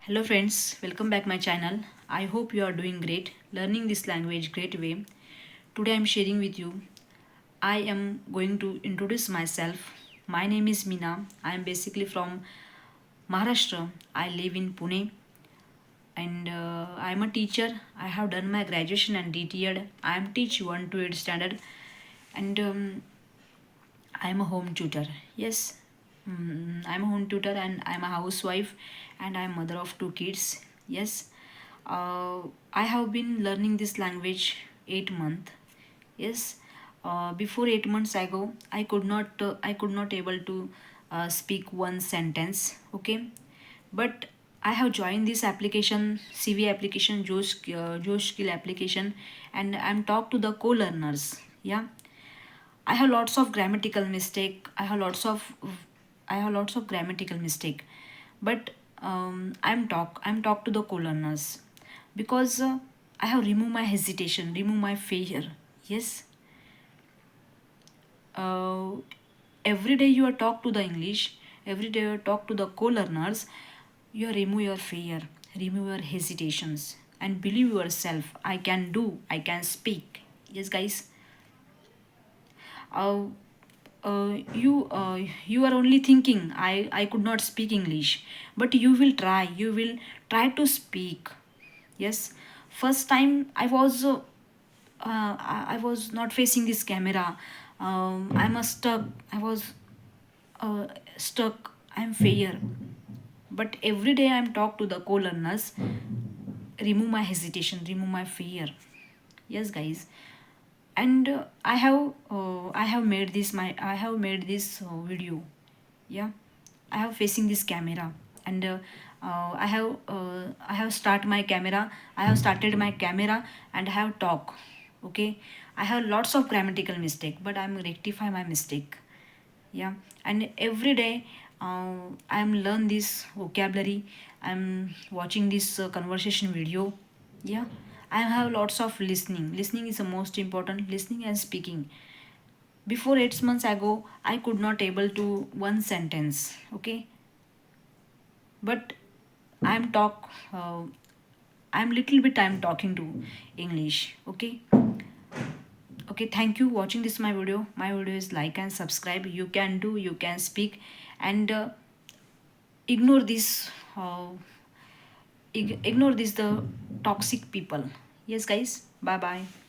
Hello friends, welcome back my channel. I hope you are doing great, learning this language great way. Today I am sharing with you. I am going to introduce myself. My name is Meena. I am basically from Maharashtra. I live in Pune and I am a teacher. I have done my graduation and DTED. I am teach 1 to 8 standard and I am a home tutor. Yes, I'm a home tutor and I'm a housewife and I'm mother of two kids. Yes, uh, I have been learning this language 8 months. Yes, before 8 months ago, I could not able to speak one sentence. Okay, but I have joined this application, CV application, Josh Skill application, and I'm talk to the co-learners. Yeah, I have lots of grammatical mistake. I have lots of grammatical mistake, but I'm talk to the co-learners because I have removed my hesitation, remove my fear. Yes, uh, every day you are talk to the English. Every day you talk to the co-learners. You remove your fear, remove your hesitations, and believe yourself. I can do. I can speak. Yes, guys. uh, you are only thinking I could not speak English, but you will try to speak. Yes, first time I was not facing this camera. I'm a stuck. I was uh, stuck. I'm failure. But every day I'm talk to the co-learners, remove my hesitation, remove my fear. Yes, guys. And I have made this video. Yeah, I have facing this camera, and I have started my camera, and I have talk. Okay, I have lots of grammatical mistake, but I'm rectify my mistake. Yeah, and every day I'm learn this vocabulary. I'm watching this conversation video. Yeah, I have lots of listening is the most important, listening and speaking. Before 8 months ago I could not able to one sentence. Okay, but I'm talk I'm little bit I'm talking to English. Okay, okay, thank you watching this my video is like and subscribe. You can do, you can speak, and ignore this uh, ignore this the toxic people. Yes, guys, bye bye.